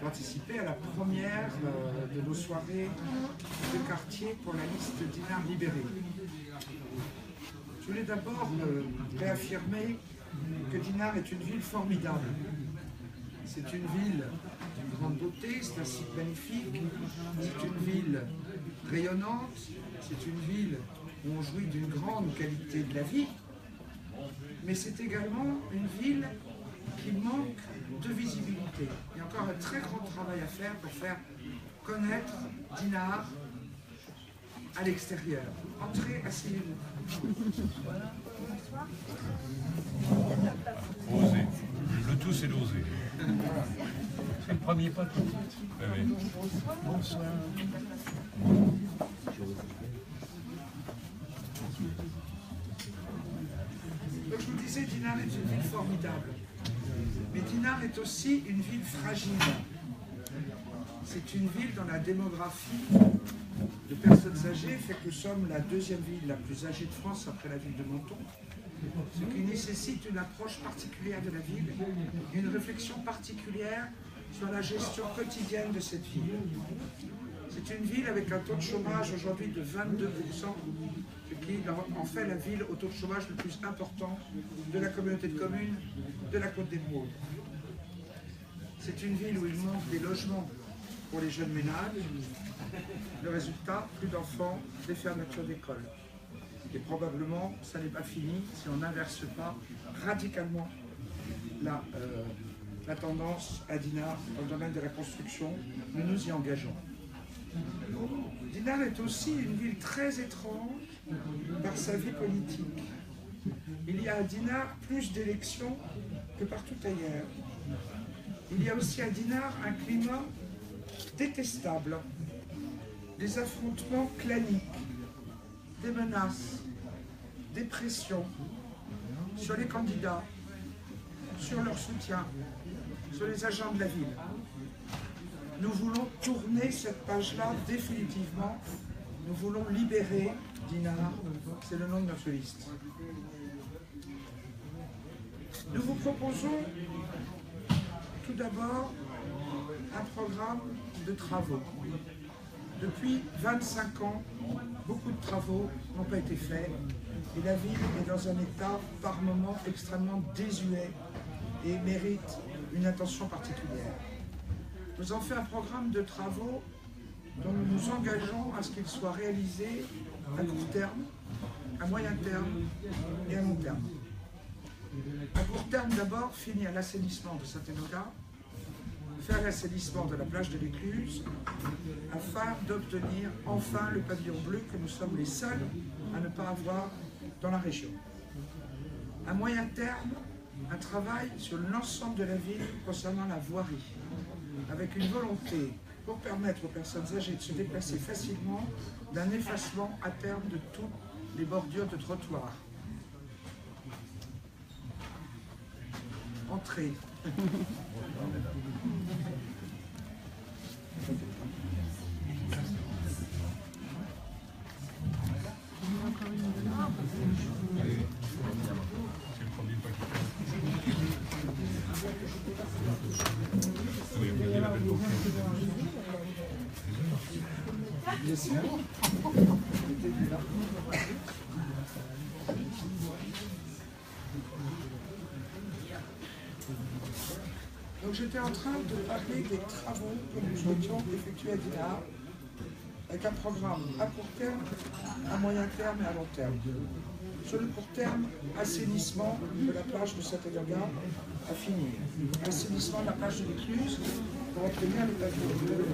participer à la première de nos soirées de quartier pour la liste Dinard libérée. Je voulais d'abord réaffirmer que Dinard est une ville formidable. C'est une ville d'une grande beauté, c'est un site magnifique, c'est une ville rayonnante, c'est une ville où on jouit d'une grande qualité de la vie, mais c'est également une ville qui manque de visibilité. Il y a encore un très grand travail à faire pour faire connaître Dinard à l'extérieur. Entrez, asseyez-vous. Oser. Le tout, c'est d'oser. C'est le premier pas tout de suite. Oui. Donc je vous disais, Dinard est une ville formidable. Mais Dinard est aussi une ville fragile. C'est une ville dont la démographie de personnes âgées fait que nous sommes la deuxième ville la plus âgée de France après la ville de Menton, ce qui nécessite une approche particulière de la ville et une réflexion particulière sur la gestion quotidienne de cette ville. C'est une ville avec un taux de chômage aujourd'hui de 22%, ce qui en fait la ville au taux de chômage le plus important de la communauté de communes de la Côte d'Émeraude. C'est une ville où il manque des logements pour les jeunes ménages. Le résultat, plus d'enfants, des fermetures d'écoles. Et probablement, ça n'est pas fini si on n'inverse pas radicalement la tendance à Dinard dans le domaine de la construction. Nous nous y engageons. Dinard est aussi une ville très étrange par sa vie politique. Il y a à Dinard plus d'élections que partout ailleurs. Il y a aussi à Dinard un climat détestable, des affrontements claniques, des menaces, des pressions sur les candidats, sur leur soutien, sur les agents de la ville. Nous voulons tourner cette page-là définitivement. Nous voulons libérer Dinard, c'est le nom de notre liste. Nous vous proposons tout d'abord un programme de travaux. Depuis 25 ans, beaucoup de travaux n'ont pas été faits et la ville est dans un état par moments extrêmement désuet et mérite une attention particulière. Nous avons fait un programme de travaux dont nous nous engageons à ce qu'il soit réalisé à court terme, à moyen terme et à long terme. À court terme d'abord, finir l'assainissement de Saint-Enogat, faire l'assainissement de la plage de l'Écluse, afin d'obtenir enfin le pavillon bleu que nous sommes les seuls à ne pas avoir dans la région. À moyen terme, un travail sur l'ensemble de la ville concernant la voirie, avec une volonté pour permettre aux personnes âgées de se déplacer facilement d'un effacement à terme de toutes les bordures de trottoirs. Entrée. Bien sûr. Donc j'étais en train de parler des travaux que nous souhaitions effectuer à Dinard, avec un programme à court terme, à moyen terme et à long terme. Sur le court terme, assainissement de la plage de Saint-Enogat à finir. Assainissement de la plage de l'Écluse pour obtenir le pavillon bleu.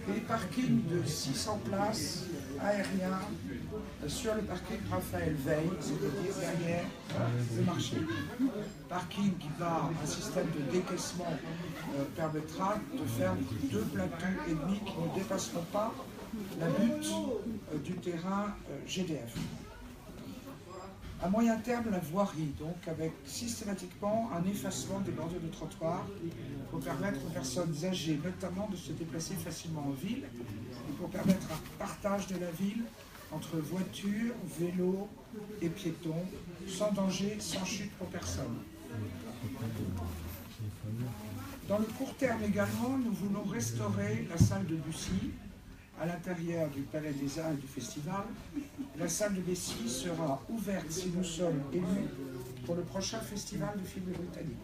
Et les parkings de 600 places aériens sur le parking Raphaël Veil, c'est-à-dire derrière le marché. Parking qui par un système de décaissement permettra de faire 2 plateaux et demi qui ne dépasseront pas la butte du terrain GDF. À moyen terme, la voirie, donc avec systématiquement un effacement des bordures de trottoir pour permettre aux personnes âgées, notamment, de se déplacer facilement en ville et pour permettre un partage de la ville entre voitures, vélos et piétons, sans danger, sans chute pour personne. Dans le court terme également, nous voulons restaurer la salle de Bussy, à l'intérieur du Palais des Arts et du Festival. La salle de Bussy sera ouverte si nous sommes élus pour le prochain festival de films britanniques.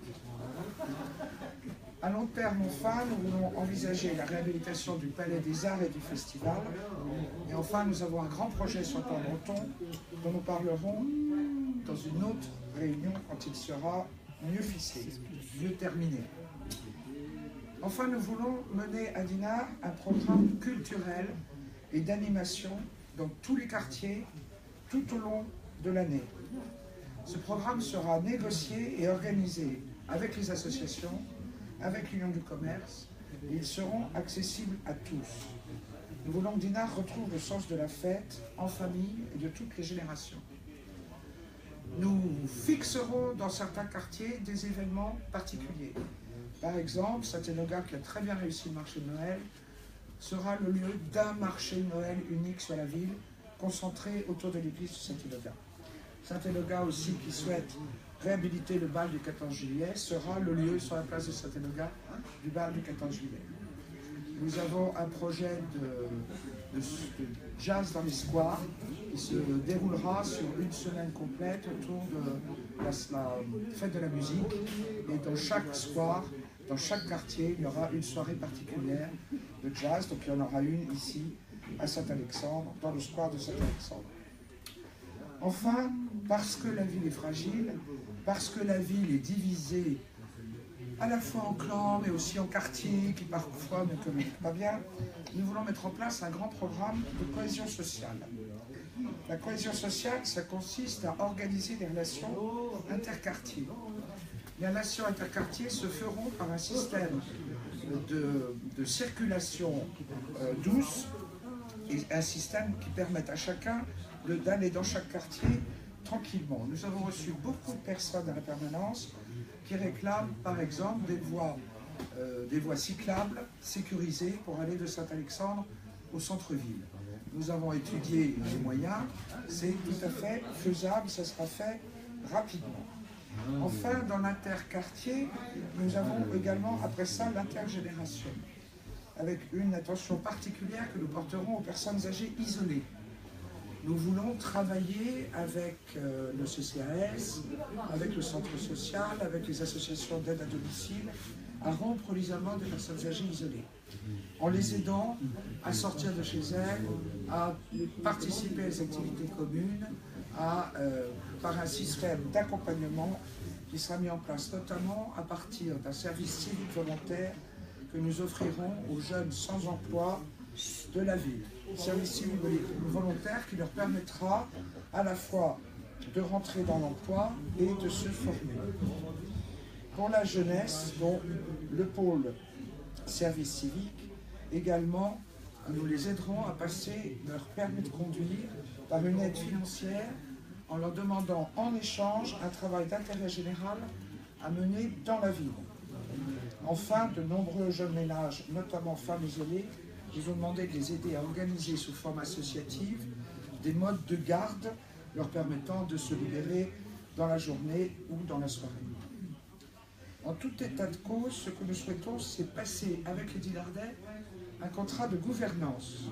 À long terme, enfin, nous voulons envisager la réhabilitation du Palais des Arts et du Festival. Et enfin, nous avons un grand projet sur le plan breton dont nous parlerons dans une autre réunion quand il sera mieux ficelé, mieux terminé. Enfin, nous voulons mener à Dinard un programme culturel et d'animation dans tous les quartiers tout au long de l'année. Ce programme sera négocié et organisé avec les associations, avec l'Union du commerce, et ils seront accessibles à tous. Nous voulons que Dinard retrouve le sens de la fête en famille et de toutes les générations. Nous fixerons dans certains quartiers des événements particuliers. Par exemple, Saint-Enogat, qui a très bien réussi le marché de Noël, sera le lieu d'un marché de Noël unique sur la ville, concentré autour de l'église de Saint-Enogat. Saint-Enogat aussi, qui souhaite réhabiliter le bal du 14 juillet, sera le lieu sur la place de Saint-Enogat du bal du 14 juillet. Nous avons un projet de jazz dans les squares qui se déroulera sur une semaine complète autour de la fête de la musique. Et dans chaque square, dans chaque quartier, il y aura une soirée particulière de jazz. Donc il y en aura une ici, à Saint-Alexandre, dans le square de Saint-Alexandre. Enfin, parce que la ville est fragile, parce que la ville est divisée à la fois en clans, mais aussi en quartiers qui parfois ne communiquent pas bien, nous voulons mettre en place un grand programme de cohésion sociale. La cohésion sociale, ça consiste à organiser des relations interquartiers. Les relations interquartiers se feront par un système de circulation douce et un système qui permette à chacun d'aller dans chaque quartier tranquillement. Nous avons reçu beaucoup de personnes à la permanence qui réclament par exemple des voies cyclables sécurisées pour aller de Saint-Alexandre au centre-ville. Nous avons étudié les moyens, c'est tout à fait faisable, ça sera fait rapidement. Enfin, dans l'interquartier, nous avons également après ça l'intergénération, avec une attention particulière que nous porterons aux personnes âgées isolées. Nous voulons travailler avec le CCAS, avec le centre social, avec les associations d'aide à domicile, à rompre l'isolement des personnes âgées isolées, en les aidant à sortir de chez elles, à participer à des activités communes, par un système d'accompagnement qui sera mis en place notamment à partir d'un service civique volontaire que nous offrirons aux jeunes sans emploi de la ville. Service civique volontaire qui leur permettra à la fois de rentrer dans l'emploi et de se former. Pour la jeunesse, dont le pôle service civique, également, nous les aiderons à passer leur permis de conduire par une aide financière en leur demandant en échange un travail d'intérêt général à mener dans la ville. Enfin, de nombreux jeunes ménages, notamment femmes isolées, nous ont demandé de les aider à organiser sous forme associative des modes de garde leur permettant de se libérer dans la journée ou dans la soirée. En tout état de cause, ce que nous souhaitons, c'est passer avec les Dinardais un contrat de gouvernance.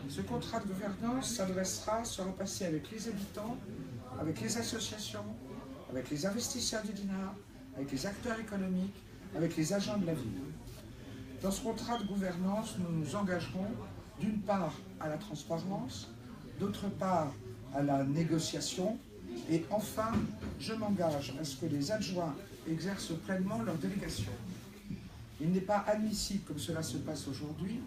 Ce contrat de gouvernance sera passé avec les habitants, avec les associations, avec les investisseurs du Dinard, avec les acteurs économiques, avec les agents de la ville. Dans ce contrat de gouvernance, nous nous engagerons d'une part à la transparence, d'autre part à la négociation, et enfin, je m'engage à ce que les adjoints exercent pleinement leur délégation. Il n'est pas admissible, comme cela se passe aujourd'hui,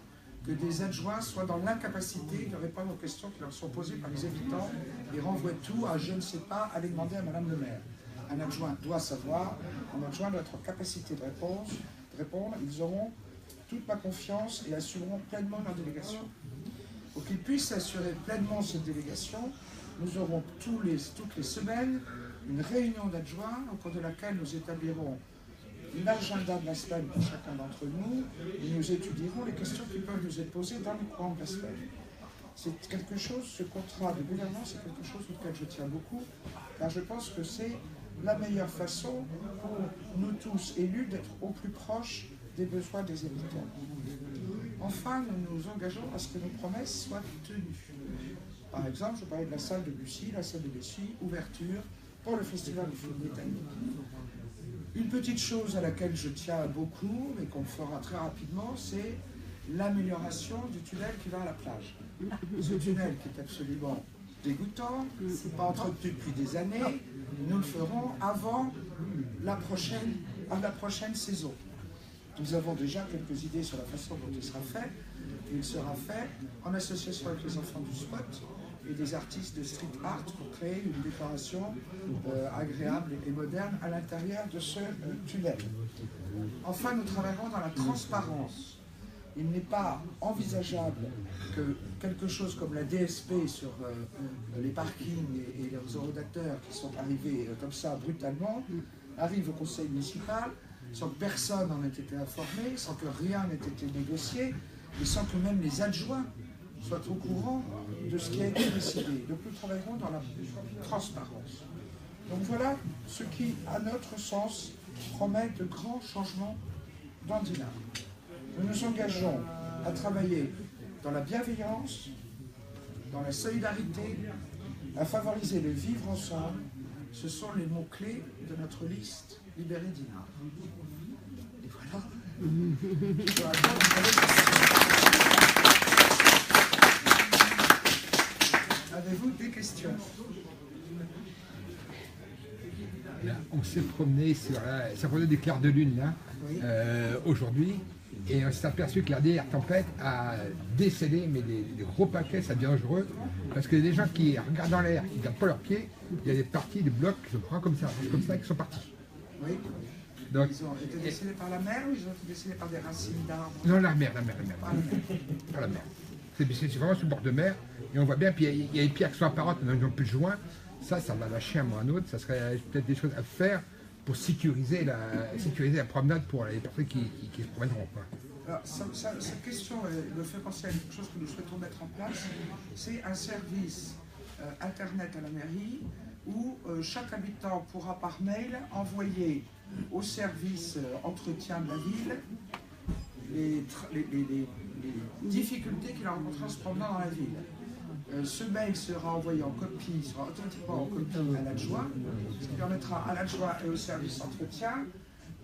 que des adjoints soient dans l'incapacité de répondre aux questions qui leur sont posées par les habitants et renvoient tout à « je ne sais pas, allez demander à Madame le maire ». Un adjoint doit savoir, un adjoint doit être en capacité de répondre, ils auront toute ma confiance et assureront pleinement leur délégation. Pour qu'ils puissent assurer pleinement cette délégation, nous aurons toutes les semaines une réunion d'adjoints au cours de laquelle nous établirons l'agenda de la semaine pour chacun d'entre nous et nous étudierons les questions qui peuvent nous être posées dans le courant de la semaine. C'est quelque chose, ce contrat de gouvernance, c'est quelque chose auquel je tiens beaucoup, car je pense que c'est la meilleure façon pour nous tous élus d'être au plus proche des besoins des habitants. Enfin, nous nous engageons à ce que nos promesses soient tenues. Par exemple, je parlais de la salle de Bussy, la salle de Bussy, ouverture pour le Festival du film britannique. Une petite chose à laquelle je tiens beaucoup, mais qu'on fera très rapidement, c'est l'amélioration du tunnel qui va à la plage. Ce tunnel qui est absolument dégoûtant, pas entretenu depuis des années, nous le ferons avant la prochaine saison. Nous avons déjà quelques idées sur la façon dont il sera fait. Il sera fait en association avec les enfants du spot et des artistes de street art pour créer une décoration agréable et moderne à l'intérieur de ce tunnel. Enfin, nous travaillerons dans la transparence. Il n'est pas envisageable que quelque chose comme la DSP sur les parkings et leurs eurodateurs qui sont arrivés comme ça brutalement arrive au conseil municipal sans que personne n'en ait été informé, sans que rien n'ait été négocié et sans que même les adjoints soient au courant de ce qui a été décidé. Donc nous travaillerons dans la transparence. Donc voilà ce qui, à notre sens, promet de grands changements dans Dinard. Nous nous engageons à travailler dans la bienveillance, dans la solidarité, à favoriser le vivre ensemble. Ce sont les mots-clés de notre liste Libérer Dinard. Et voilà. Avez-vous des questions? Là, on s'est promené sur ça prenait des clairs de lune là, oui. Aujourd'hui, et on s'est aperçu que la dernière tempête a décélé, mais des gros paquets, ça devient dangereux, parce que les gens qui regardent dans l'air, qui ne gardent pas leurs pieds, il y a des parties, des blocs qui se prennent comme ça qui sont partis. Oui. Donc, ils ont été décélés par la mer ou ils ont été décélés par des racines d'arbres? Non, la mer. Par la mer. C'est vraiment sur le bord de mer, et on voit bien, puis il y a les pierres qui sont apparentes, ils n'ont plus de joint. Ça va lâcher un moment ou un autre. Ça serait peut-être des choses à faire pour sécuriser la promenade pour les personnes qui se promèneront. Alors, cette question me fait penser à quelque chose que nous souhaitons mettre en place. C'est un service Internet à la mairie où chaque habitant pourra par mail envoyer au service entretien de la ville les difficultés qu'il a rencontrées en se promenant dans la ville. Ce mail sera envoyé en copie, sera automatiquement en copie à l'adjoint, ce qui permettra à l'adjoint et au service entretien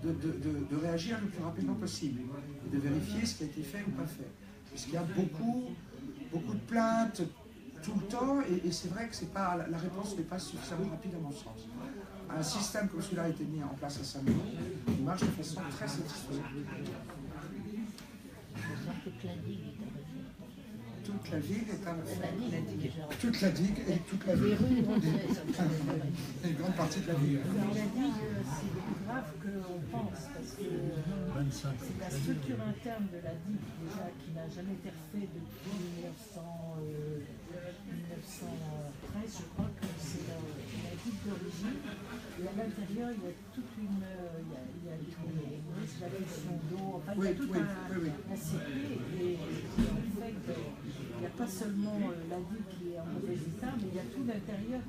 de réagir le plus rapidement possible et de vérifier ce qui a été fait ou pas fait. Parce qu'il y a beaucoup de plaintes tout le temps et c'est vrai que la réponse n'est pas suffisamment rapide à mon sens. Un système comme celui-là a été mis en place à Saint-Malo, il marche de façon très satisfaisante. Toute la ville est à toute la digue et toute la ville. Une grande partie de la ville. La digue, c'est plus grave qu'on pense, parce que c'est la structure interne de la digue déjà qui n'a jamais été refaite depuis 1913, je crois que c'est la digue d'origine. Et à l'intérieur, il y a toute une... il y a la question d'eau, enfin il y a tout un circuit et en fait... Il n'y a pas seulement la digue qui est en mauvais état, mais il y a tout l'intérieur.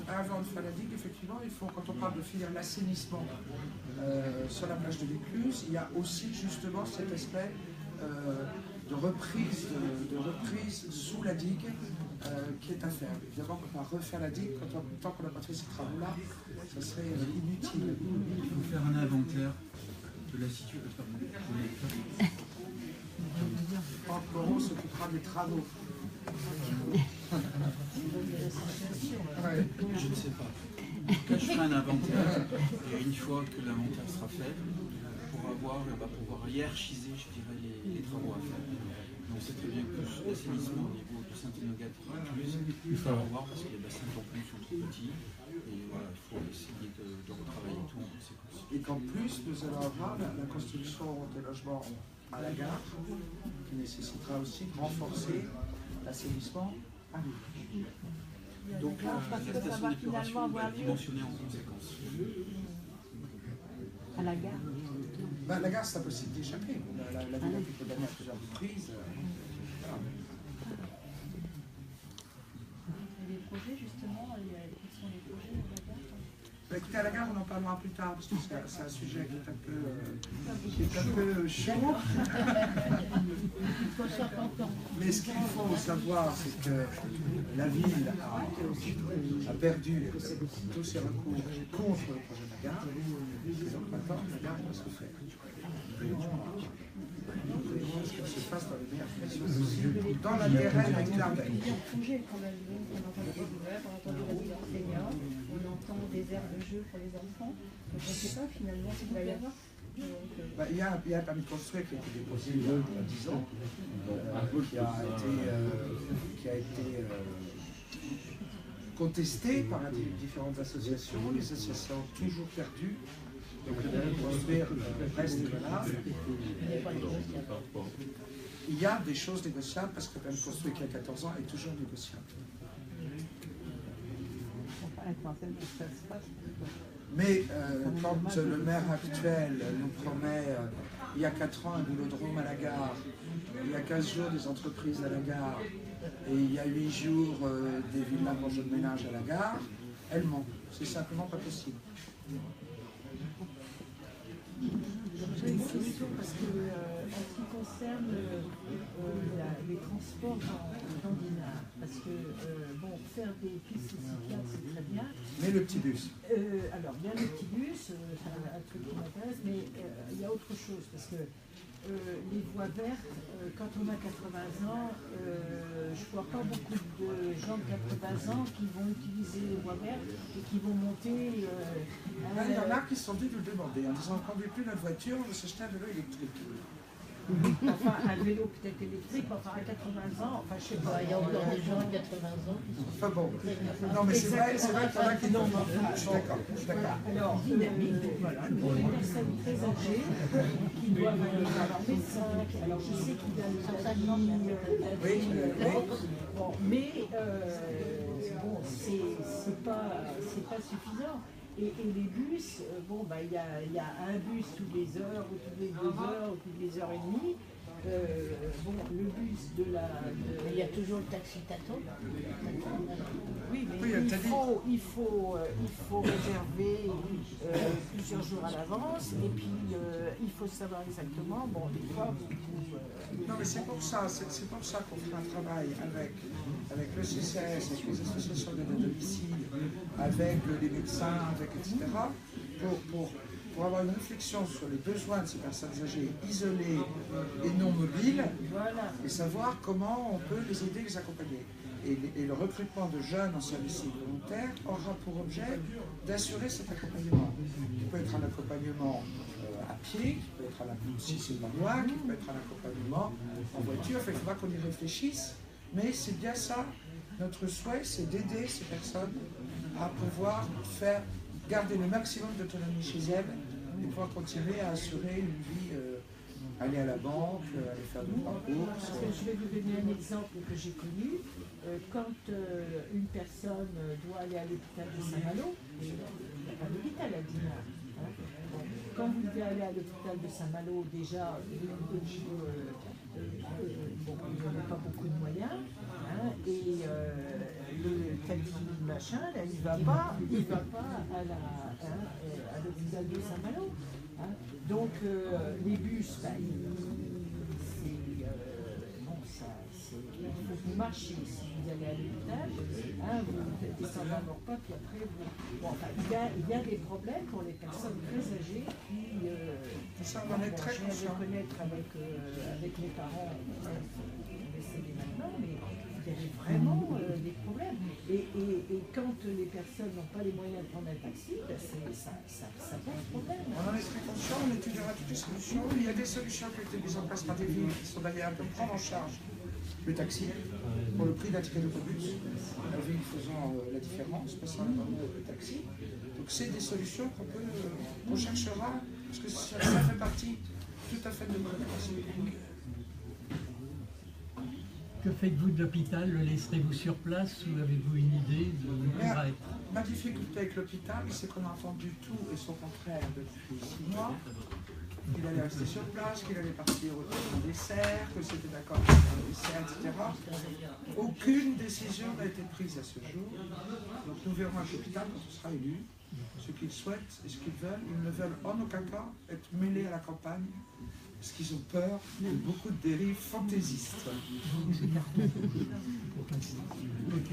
Avant de faire la digue, effectivement, il faut, quand on parle de finir l'assainissement sur la plage de l'Écluse, il y a aussi justement cet aspect de reprise sous la digue qui est à faire. Évidemment, on va refaire la digue, tant qu'on n'a pas fait ces travaux-là, ça serait inutile. Il faut faire un inventaire de la situation. Franck Moreau s'occupera des travaux. Je ne sais pas. En tout cas, je ferai un inventaire et une fois que l'inventaire sera fait, on va pouvoir hiérarchiser, je dirais, les travaux à faire. Donc c'est très bien que l'assainissement au niveau de Saint-Enogat il faut voir parce que les bassins non plus sont trop petits et voilà, il faut essayer de retravailler tout en conséquence. Et qu'en plus, nous allons avoir la construction de logements à la gare, qui nécessitera aussi de renforcer l'assainissement à l'île. Donc la station d'épuration va être dimensionnée en conséquence. À la gare La gare, c'est impossible d'y échapper. La ville a pu condamner à plusieurs reprises. Voilà. Et les projets, justement, quels sont les projets de la gare? Écoutez, à la gare, on en parlera plus tard, parce que c'est un sujet qui est un peu chaud. Mais ce qu'il faut savoir, c'est que la ville a perdu tous ses recours contre le projet de la gare. Les emprunteurs, la gare doit se faire. Ce qui se passe dans les meilleures conditions possibles, dans l'intérêt avec l'Ardenne. On entend des rumeurs, on entend des résidents seniors, on entend des aires de jeu pour les enfants. Donc on ne sait pas finalement ce qu'il va y avoir. Il y a un permis de construire qui a été déposé il y a 10 ans, qui a été contesté par différentes associations, les associations ont toujours perdues. Donc le permis de construire reste valable. Il y a des choses négociables parce que le permis de construire qui a 14 ans est toujours négociable. Mais quand le maire actuel nous promet, il y a 4 ans, un boulodrome à la gare, il y a 15 jours des entreprises à la gare, et il y a 8 jours des villas pour jeunes ménages à la gare, elle ment. C'est simplement pas possible. J'ai une question parce que en ce qui concerne les transports dans Dinard, parce que bon, faire des pistes cyclables c'est très bien. Mais le petit bus. Alors bien le petit bus, c'est un truc qui m'intéresse, mais il y a autre chose parce que les voies vertes, quand on a 80 ans, je ne vois pas beaucoup de gens de 80 ans qui vont utiliser les voies vertes et qui vont monter. Il y en a qui sont venus nous demander en disant on ne conduit plus notre voiture, on veut s'acheter un vélo électrique. Enfin, un vélo peut-être électrique, enfin à 80 ans, enfin je sais pas. Il y a encore des gens à 80 ans qui sont... Enfin bon, non mais c'est vrai qu'il y en a qui non. Je suis d'accord. Alors, dynamique, voilà, pour les personnes très âgées qui doivent aller à leur médecin, alors je sais qu'il y a les bon, mais bon, c'est pas suffisant. Et les bus, bon, bah, il y a un bus toutes les heures, ou toutes les 2 heures, ou toutes les heures et demie. Bon, le bus de la... Mais il y a toujours le taxi Tato. Oui, mais il faut réserver plusieurs jours à l'avance, et puis il faut savoir exactement, bon, des fois, non mais c'est pour ça qu'on fait un travail avec le CCAS, avec les associations de domicile, avec les médecins, etc., pour avoir une réflexion sur les besoins de ces personnes âgées isolées et non mobiles, voilà. Et savoir comment on peut les aider, les accompagner. Et le recrutement de jeunes en service civique volontaire aura pour objet d'assurer cet accompagnement. Qui peut être un accompagnement à pied, qui peut être si c'est pas loin, qui peut être un accompagnement en voiture. Enfin, il faudra qu'on y réfléchisse, mais c'est bien ça. Notre souhait, c'est d'aider ces personnes à pouvoir garder le maximum d'autonomie chez elles et pouvoir continuer à assurer une vie, aller à la banque, aller faire de parcours. Parce que je vais vous donner un exemple que j'ai connu. Quand une personne doit aller à l'hôpital de Saint-Malo, il n'y a pas d'hôpital à Dinard. Hein. Quand vous devez aller à l'hôpital de Saint-Malo, déjà, vous n'avez pas beaucoup de moyens. Hein, et le taxi machin, là, il ne va pas à l'hôpital de Saint-Malo. Hein. Donc les bus, bah, il faut que vous marchiez si vous allez à l'hôpital, hein, vous descendez encore pas, puis après vous... Bon, enfin, il y a des problèmes pour les personnes très âgées qui... ça, on est très conscient. Je viens de connaître avec mes parents, décédés maintenant, mais il y avait vraiment des problèmes. Et quand les personnes n'ont pas les moyens de prendre un taxi, ben ça pose problème. On en est très conscient, on étudiera toutes les solutions. Il y a des solutions qui ont été mises en place par des villes qui sont d'ailleurs de prendre en charge le taxi pour le prix d'un ticket d'autobus, la ville faisant la différence, passant le taxi. Donc c'est des solutions qu'on cherchera, parce que ça fait partie tout à fait de notre préoccupation. Que faites-vous de l'hôpital? Le laisserez-vous sur place ou avez-vous une idée de où il pourra être? Ma difficulté avec l'hôpital, c'est qu'on a entendu tout et son contraire depuis 6 mois. Qu'il allait rester sur place, qu'il allait partir autour d'un dessert, que c'était d'accord avec un dessert, etc. Aucune décision n'a été prise à ce jour. Donc nous verrons à l'hôpital quand on sera élu ce qu'ils souhaitent et ce qu'ils veulent. Ils ne veulent en aucun cas être mêlés à la campagne, parce qu'ils ont peur de beaucoup de dérives fantaisistes. Ok.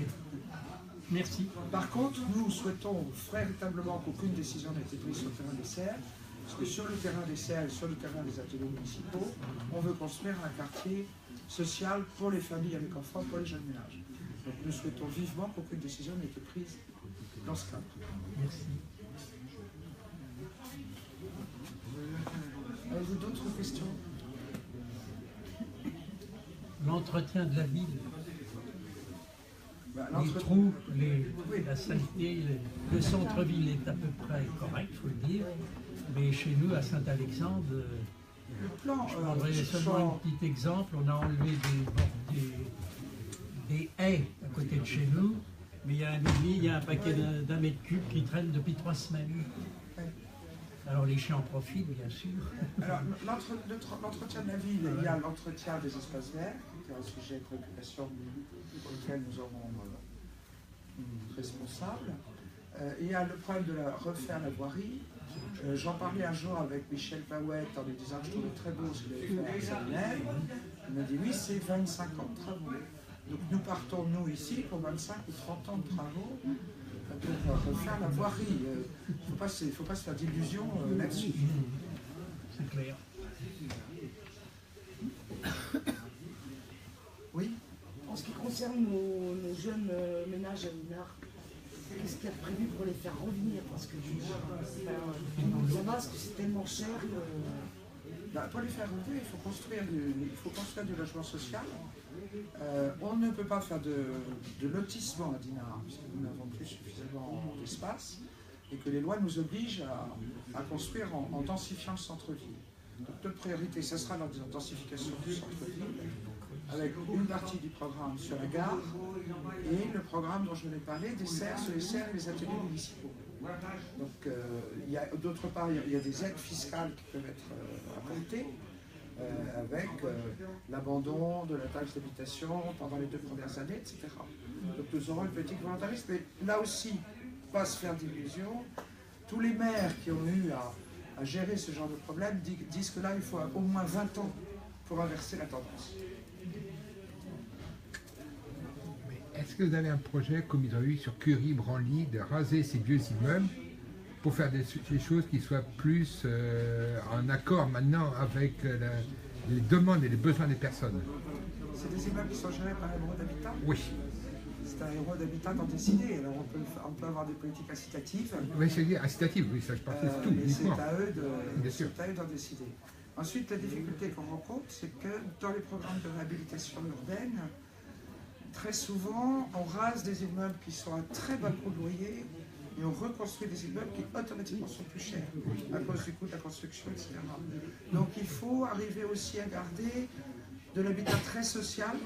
Merci. Par contre, nous souhaitons véritablement qu'aucune décision n'ait été prise sur le terrain des serres, parce que sur le terrain des serres et sur le terrain des ateliers municipaux, on veut construire un quartier social pour les familles avec enfants, pour les jeunes ménages. Donc nous souhaitons vivement qu'aucune décision n'ait été prise dans ce cadre. Merci. Avez-vous d'autres questions? L'entretien de la ville, Bah, les trous, la saleté, le centre-ville est à peu près correct, il faut le dire. Mais chez nous, à Saint-Alexandre, Le plan, je prendrai seulement un petit exemple. On a enlevé des haies à côté de chez nous, mais il y a un paquet d'un mètre cube qui traîne depuis 3 semaines. Alors les chiens en profitent, bien sûr. Alors, l'entretien de la ville, il y a l'entretien des espaces verts, qui est un sujet de préoccupation pour lequel nous aurons responsable. Il y a le problème de refaire la voirie. J'en parlais un jour avec Michel Pawette en lui disant que je trouvais très beau ce qu'il avait fait à Saint-Denis. Il m'a dit oui, c'est 25 ans de travaux. Donc nous partons, nous, ici, pour 25 ou 30 ans de travaux pour refaire la voirie. Il ne faut pas se faire d'illusions là-dessus. C'est clair. Oui. En ce qui concerne nos jeunes ménages à Linard, qu'est-ce qu'il y a prévu pour les faire revenir? Parce que ça va, parce que c'est tellement cher. Pour les faire revenir, il faut construire du logement social. On ne peut pas faire de lotissement à Dinard, puisque nous n'avons plus suffisamment d'espace, et que les lois nous obligent à construire en densifiant le centre-ville. Donc notre priorité, ce sera la densification du centre-ville, avec une partie du programme sur la gare, et le programme dont je vous ai parlé, des serres, sur les serres et les ateliers municipaux. Donc, d'autre part, il y a des aides fiscales qui peuvent être apportées, avec l'abandon de la taxe d'habitation pendant les 2 premières années, etc. Donc nous aurons une politique volontariste, mais là aussi, pas se faire d'illusions. Tous les maires qui ont eu à gérer ce genre de problème disent que là, il faut au moins 20 ans pour inverser la tendance. Est-ce que vous avez un projet, comme ils ont eu sur Curie, Branly, de raser ces vieux immeubles pour faire des choses qui soient plus en accord maintenant avec les demandes et les besoins des personnes? C'est des immeubles qui sont gérés par un héros d'habitat. Oui. C'est un héros d'habitat d'en décider. Alors on peut avoir des politiques incitatives. Oui, c'est incitatif, oui, ça je partage tout. Mais c'est uniquement. à eux d'en décider. Ensuite, la difficulté qu'on rencontre, c'est que dans les programmes de réhabilitation urbaine, très souvent, on rase des immeubles qui sont à très bas coût de loyer et on reconstruit des immeubles qui automatiquement sont plus chers à cause du coût de la construction, etc. Donc il faut arriver aussi à garder de l'habitat très social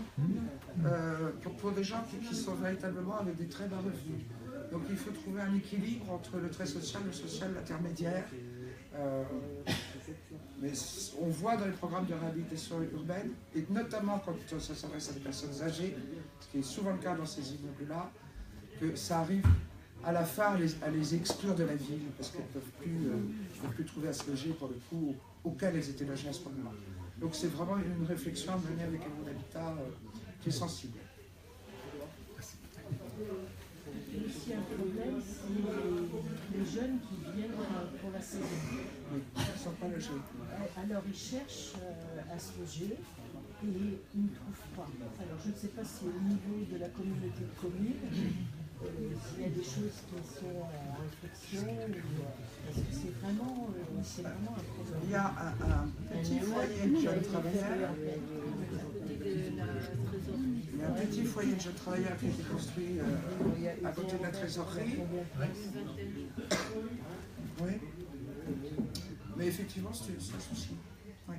pour des gens qui sont véritablement avec des très bas revenus. Donc il faut trouver un équilibre entre le très social, le social, l'intermédiaire. Mais on voit dans les programmes de réhabilitation urbaine, et notamment quand ça s'adresse à des personnes âgées, ce qui est souvent le cas dans ces immeubles-là, que ça arrive à la fin à les exclure de la ville, parce qu'elles ne peuvent plus trouver à se loger pour le coup auquel elles étaient logées à ce moment-là. Donc c'est vraiment une réflexion à mener avec un habitat qui est sensible. Il y a aussi un problème, c'est les jeunes qui viennent pour la saison. Oui, ils ne sont pas logés. Alors ils cherchent à se loger et ils ne trouvent pas. Alors je ne sais pas si au niveau de la communauté de communes, s'il y a des choses qui sont en réflexion, parce que c'est vraiment un problème. Il y a un petit foyer de jeunes travailleurs. Il y a un petit foyer de jeunes travailleurs qui a été construit à côté de la trésorerie. Oui. Mais effectivement, c'est un souci. Oui.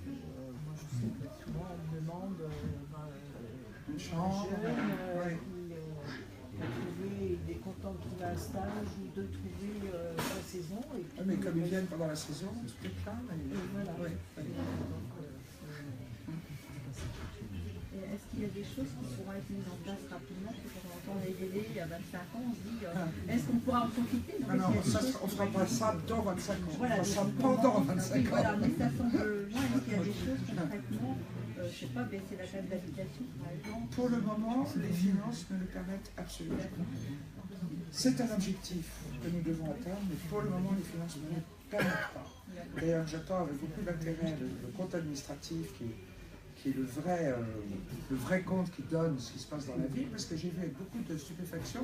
Moi je sais que souvent on me demande Une chambre. Oui. Il est content de trouver un stage ou de trouver sa saison. Et puis, Mais comme ils viennent pendant la saison, tout est plein. Voilà. Oui. Est-ce qu'il y a des choses qui pourront être mises en place rapidement, parce que quand on entend les délais il y a 25 ans, on se dit est-ce qu'on pourra en profiter? Non, on ne fera pas ça dans 25 ans, voilà, on fera ça pendant 25 ans. Voilà, mais ça semble loin, est-ce qu'il y a des choses concrètement, je ne sais pas, baisser la taxe d'habitation par exemple? Pour le moment, les finances ne le permettent absolument pas. C'est un objectif que nous devons atteindre, mais pour le moment, les finances ne le permettent pas. D'ailleurs, j'attends avec beaucoup d'intérêt le compte administratif qui est le vrai compte qui donne ce qui se passe dans la ville, parce que j'ai vu avec beaucoup de stupéfaction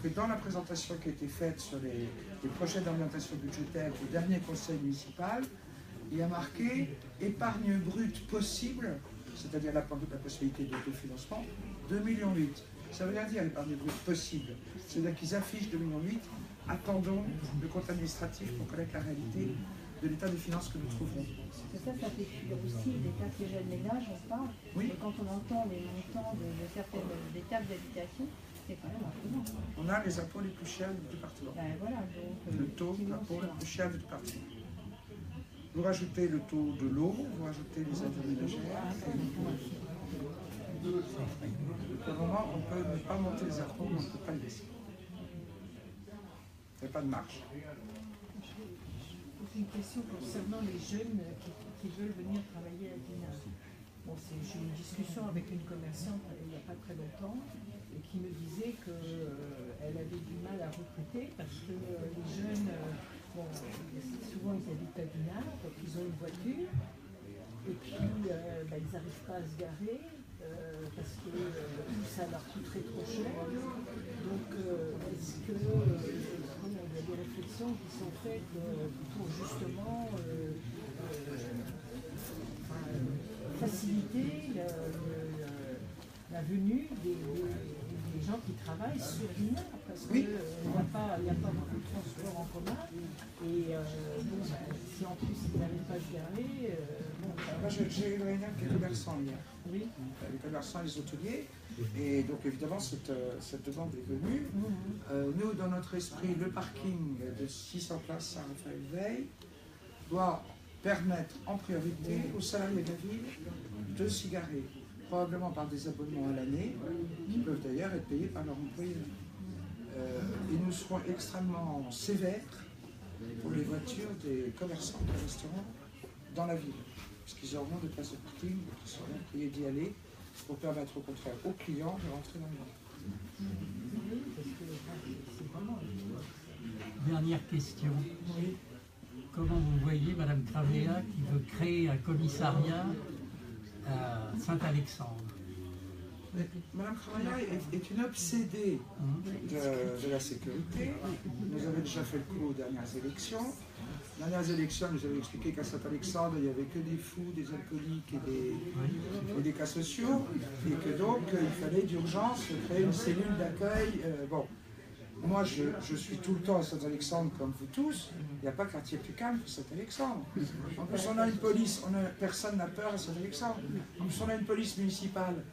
que dans la présentation qui a été faite sur les projets d'orientation budgétaire du dernier conseil municipal, il y a marqué épargne brute possible, c'est-à-dire la possibilité d'autofinancement, 2,8 millions. Ça veut rien dire l'épargne brute possible. C'est-à-dire qu'ils affichent 2,8 millions. Attendons le compte administratif pour connaître la réalité de l'état des finances que nous trouverons. Ça fait fuir aussi les taxes des jeunes ménages, on parle. Oui. Et quand on entend les montants de certaines des taxes d'habitation, c'est quand même impressionnant. On a les impôts les plus chers du département. Ben voilà, donc, Le taux d'impôt le plus cher du département. Vous rajoutez le taux de l'eau, vous rajoutez les aides ménagères. Pour le moment, on ne peut pas monter les impôts, mais on ne peut pas les baisser. Il n'y a pas de marge. Une question concernant les jeunes qui veulent venir travailler à Dinard. Bon, j'ai eu une discussion avec une commerçante il n'y a pas très longtemps et qui me disait qu'elle avait du mal à recruter parce que les jeunes, bon, souvent ils habitent à Dinard, donc ils ont une voiture et puis ils n'arrivent pas à se garer parce que ça leur coûterait trop cher. Donc est-ce que il y a des réflexions qui sont faites pour justement faciliter la venue des gens qui travaillent sur Dinard, parce qu'il n'y a pas beaucoup de transports en commun, et si en plus ils n'arrivent pas à se garer... Moi, j'ai eu une réunion avec les commerçants hier. Oui. Les commerçants et les hôteliers. Et donc évidemment, cette demande est venue. Nous, dans notre esprit, le parking de 600 places à Raphaël-Veil doit permettre en priorité aux salariés de la ville de s'y garer, probablement par des abonnements à l'année, qui peuvent d'ailleurs être payés par leur employeur. Et nous serons extrêmement sévères pour les voitures des commerçants, des restaurants dans la ville, parce qu'ils auront des places de parking, qui seront priés d'y aller, pour permettre au contraire aux clients de rentrer dans le monde. Dernière question. Comment vous voyez Madame Cravea qui veut créer un commissariat à Saint-Alexandre? Madame Cravea est une obsédée de la sécurité. Nous avons déjà fait le coup aux dernières élections. Les dernières élections, nous avons expliqué qu'à Saint-Alexandre, il n'y avait que des fous, des alcooliques et des cas sociaux, et que donc il fallait d'urgence créer une cellule d'accueil. Bon, moi je suis tout le temps à Saint-Alexandre comme vous tous, il n'y a pas quartier plus calme que Saint-Alexandre. En plus on a une police, personne n'a peur à Saint-Alexandre. En plus on a une police municipale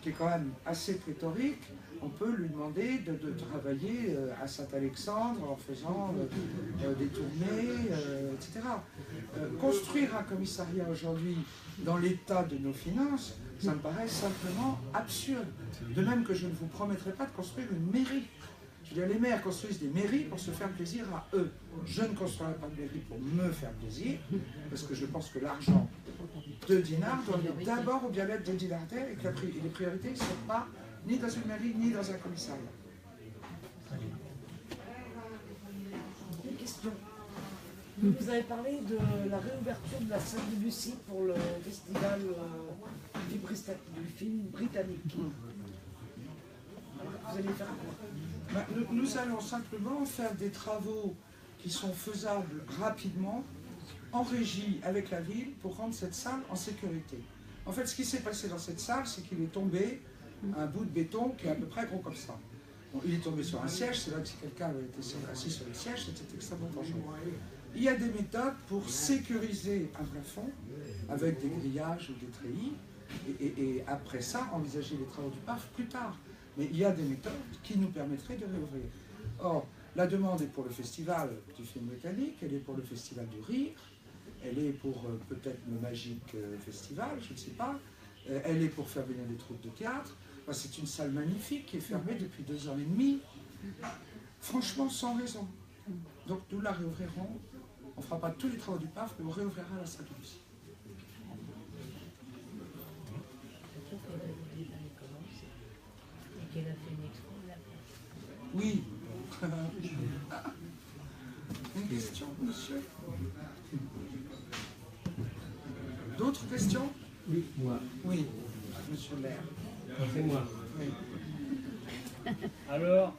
qui est quand même assez pléthorique. On peut lui demander de travailler à Saint-Alexandre en faisant des tournées, etc. Construire un commissariat aujourd'hui dans l'état de nos finances, ça me paraît simplement absurde. De même que je ne vous promettrai pas de construire une mairie. Je veux dire, les maires construisent des mairies pour se faire plaisir à eux. Je ne construirai pas de mairie pour me faire plaisir, parce que je pense que l'argent de Dinard doit aller d'abord au bien-être des Dinardaires et que les priorités ne sont pas ni dans une mairie, ni dans un commissariat. Une question. Vous avez parlé de la réouverture de la salle de Lucie pour le festival du film britannique. Alors, vous allez faire quoi? Nous allons simplement faire des travaux qui sont faisables rapidement, en régie avec la ville, pour rendre cette salle en sécurité. En fait, ce qui s'est passé dans cette salle, c'est qu'il est tombé un bout de béton qui est à peu près gros comme ça. Bon, il est tombé sur un siège, c'est vrai que si quelqu'un avait été assis sur le siège, c'était extrêmement dangereux. Il y a des méthodes pour sécuriser un plafond avec des grillages ou des treillis, et après ça, envisager les travaux du parc plus tard. Mais il y a des méthodes qui nous permettraient de réouvrir. Or, la demande est pour le festival du film britannique, elle est pour le festival du rire, elle est pour peut-être le Magic Festival, je ne sais pas. Elle est pour faire venir des troupes de théâtre. Enfin, c'est une salle magnifique qui est fermée depuis 2 ans et demie. Franchement, sans raison. Donc nous la réouvrirons. On ne fera pas tous les travaux du PAF, mais on réouvrira la salle de Lucie. Surtout qu'elle a déjà commencé et qu'elle a fait une expo là. Oui. Une question, monsieur? D'autres questions? Oui, moi. Oui, monsieur le maire. C'est moi. Oui. Alors,